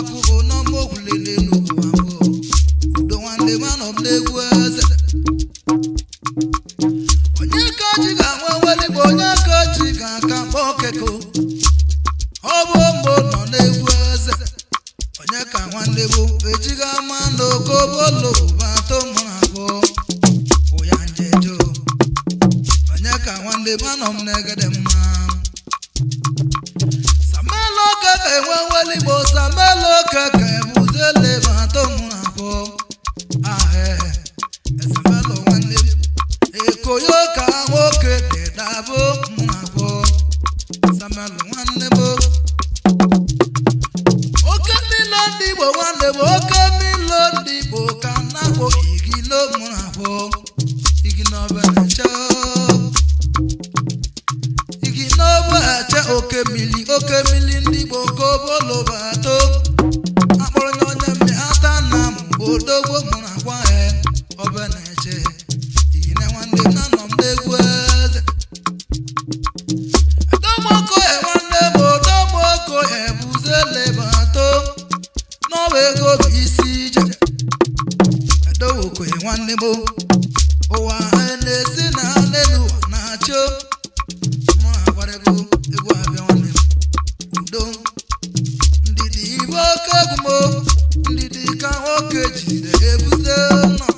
kubo no mo kulele no ambo do wande man of the west onye ka jiga nwa wali bonya ka jiga ka bokeko obo mbo no na west onye ka nwande bo ejiga mando ko bolo ba to mabo oyanjejo onye ka nwande man of negede ma wali bo samelo keke muzele bato munabo samelo wande ekoyo ka woke dabo munabo samelo wande bo oke milandi bo wande bo oke milandi bo kanabo igilo munabo igino benecho oke mili ndi boko bolo bato akporo nyonya mi atana odogbo muna kwa obeneche ine wande nano mdegweze domoko wande bodomoko buzele bato no wego bisije domoko wande bo owa enesi na nelu na cho mo agwarego ndidi ka nwoke jide ebuze nọ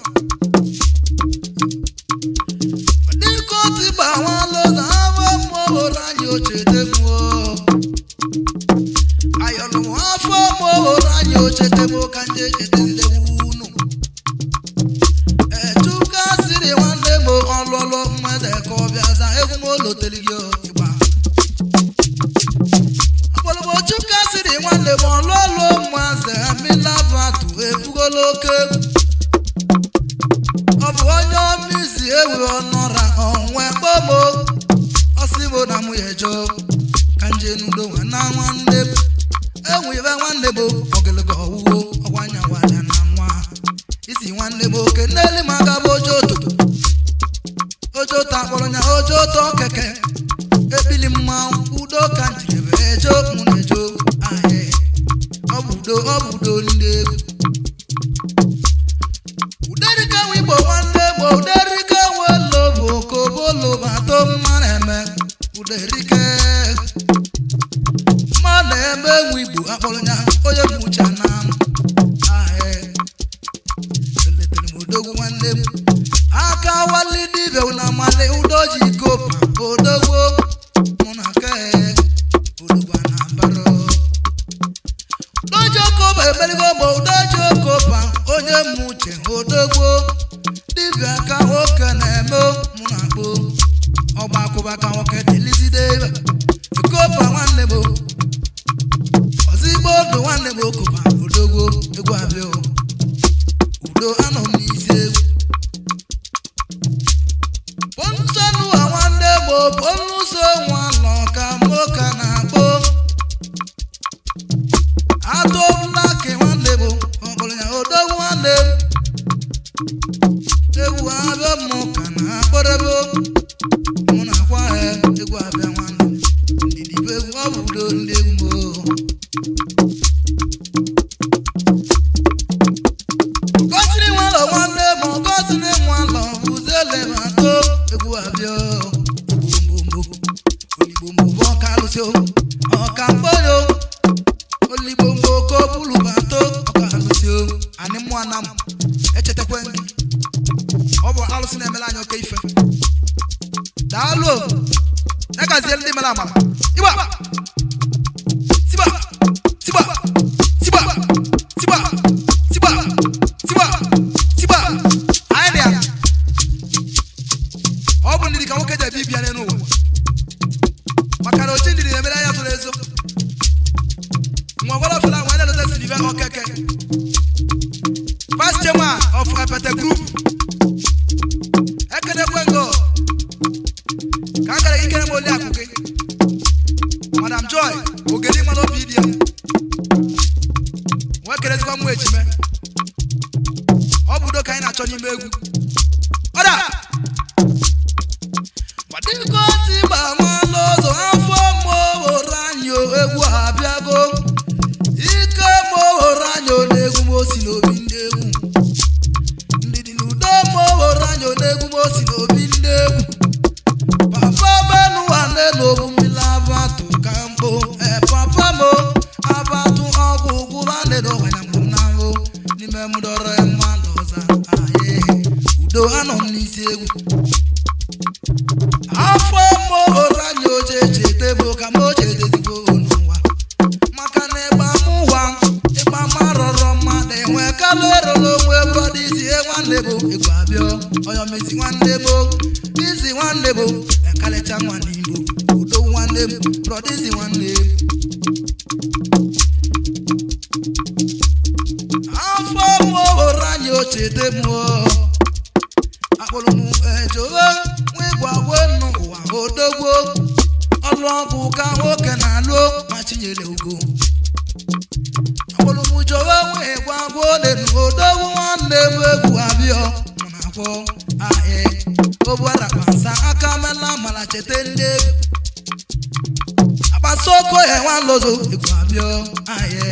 dịka otu gbawalụ na afọ mmụọhụrụ anyị ochetemụo ayọlụ afọ mmụọhụrụ anyị ochetemo ka ndị echetezidewunu echuka siri nwanne m ọlụlụ mmadụ ka ọ bịaza egwu m oloteligị ịgba chuka siri nwanne m ọlụọlụ mmaze amilabatu ebugolo oke ọ bụ onye ọmịzi ewu ọnọra onwe gbomo ọsịbo na mụ ejo ka njenudo na nwanne m enwibe nwanne m ogologo ọwụwo ọgwanya nwanya na nwa isi nwanne m oke n'eli maka bụ ojoto akpọrọ nya ojoto keke ebili mmanwụ udo ka njirebe ejo mụ na ejo obudo ndị egwu uderika wigbo nwanne gbo uderika welobo kobolo bato mmanụ eme uderike mmanụ eme nwigbo akpọrọ ya onye mụcha na eletere m odogwu nwanne m aka wali dibia na mali udoji kopa odogwo mụ na ke odogwa na mbaro ebeligobo udojo kopa onye muche odogwo dibia ka nwoke na-eme mụ na akpụ ọgbakụba ka nwoke delizide kopa nwanne m ozigbo odo nwanne m kopa odogwo egwu abịa udo anọ m n'isi egwu ponsonu nwanne m ponnuso nwa nọ ka moka na akpụ atọbụla ke nwanne bụ ọkpọrọnya odogwu nwanne m egwu abịa mụ ka na akpọrọbo mụ na akwa egwu abịa nwanne m ndidi bụ egwu ọ bụ udo ndị egwu gosiri nwalọ nwanne m gosiri nwalọ bụzele mato egwu abịa ogbomgbomgbo bụ ọka alụsị ọka mkpọrọ oligbombo ko bulu bato ọka alụsị anyị mmụọ na m echetakwa ndị ọ bụ alụsị na-emela anyị oke ife daalụ ya gazie ndị mere amara igba siba siba siba siba siba siba siba anyị ya ọ bụ ndị ka nwoke ji ebi bịa n'ụwa maka na ochi ndị na-emere anya tụrụ ezo Mwagwala fela mwana lote silive okeke Vice chairman of Epete Group Ekene Kwengo Kangare ikene moli akuke Madam Joy Ogeli mano bidia Mwekele zikwa mwechime Obudo kaina chonyi megu Oda Wadiko tiba mwalozo Afo mwo ranyo egwu abiago Ike mwo do wanyam na wo ni mem dore ma loza aye udo anom ni segu afọ mo ranyo jeje tebo ka mo jeje zibo nwa maka na egba mu wa egba maroro ma de we ka lero lo we brodi si e nwanne bo egba bio oyo mezi nwanne bo isi nwanne bo e kalecha nwanne bo udo nwanne brodi si nwanne afọ mo ranyo chete mo akpolumu ejowe we gwagwe no wa odogwo ọlọ́gù ka nwoke na-alụ ma chinyere ugo akpolumu jowe we gwagwe lenu odogwo nwanne m egwu abịọ mụ na-akwọ ahị obuara kpasa aka mela mala chete ndị akpasoko ya nwanlozo egwu abịọ ahị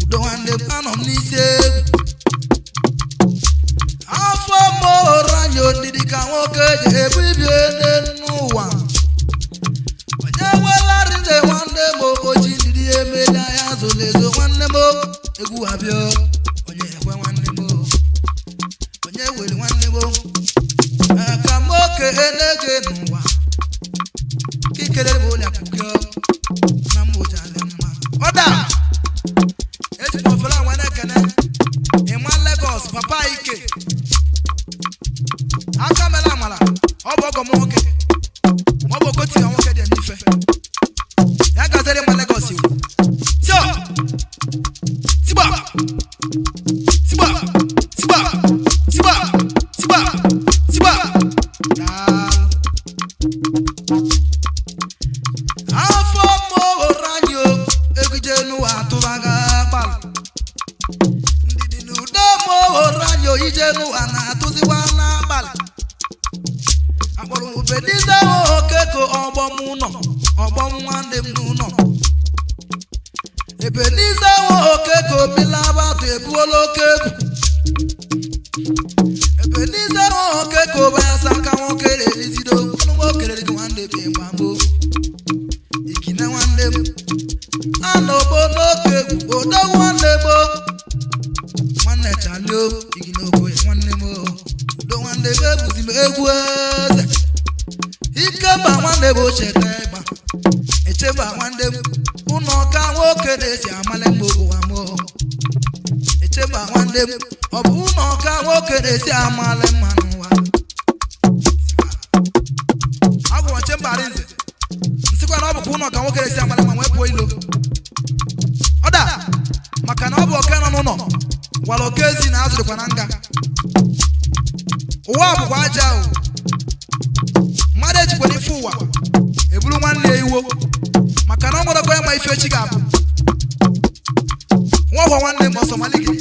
udo nwanne m anọ m n'isi egwu afọ mo ranyo ndidi ka nwoke ji ebibie n'ụwa onye welarịze nwanne m oji ndidi emela ya zolezo nwanne m egwu abịa onye ekwe nwanne m onye were nwanne m ka m oke enege n'ụwa kikere bụ ụlọ akụkọ na mmụjale mma ọda ejikwa ofela nwane ekene ịma Lagos papa ike aka mela amala ọ bụ ọgọ m nwoke ma ọ bụ okoti ya nwoke dị n'ife ya gazere ma Lagos iwu so siba siba siba siba siba siba afọ mo ranyo egije n'ụwa atụbaga gbalụ ndidi n'udo mo ranyo ije n'ụwa na-atụziwa n'abalị akpọrọ ubenize okeko ọgbọm ụnọ ọgbọm nwanne m n'ụnọ ebenize okeko bilabatu ebuola oke egwu ebenize okeko bayasa ka nwoke relizido ọnụgbo kelere gị nwanne m ịgbagbo ikine nwanne m anọgbo n'oke egwu odo nwanne m nwanne chalio ikine okoye nwanne m udo nwanne m egwuzi m egwu eze ikeba nwanne m ocheta ịgba echeba nwanne m ụnọ ka nwoke na-esi amale m ụwa m echeba nwanne m ọ bụ ụnọ ka nwoke na-esi amale mma n'ụwa agwụwa chembara nze nsịkwa na ọ bụkwa ụnọ ka nwoke na-esi amale mma nwee pụọ ilo ọda maka na ọ bụ oke nọ n'ụlọ gwara oke ezi na azụrụkwa na nga ụwa bụkwa aja ahụ mmadụ ejikwara ife ụwa eburu nwanne ya iwo maka na ọ nwere kwa ịma ife echi ga-abụ nwa ọgwọ nwanne m ọsọ malike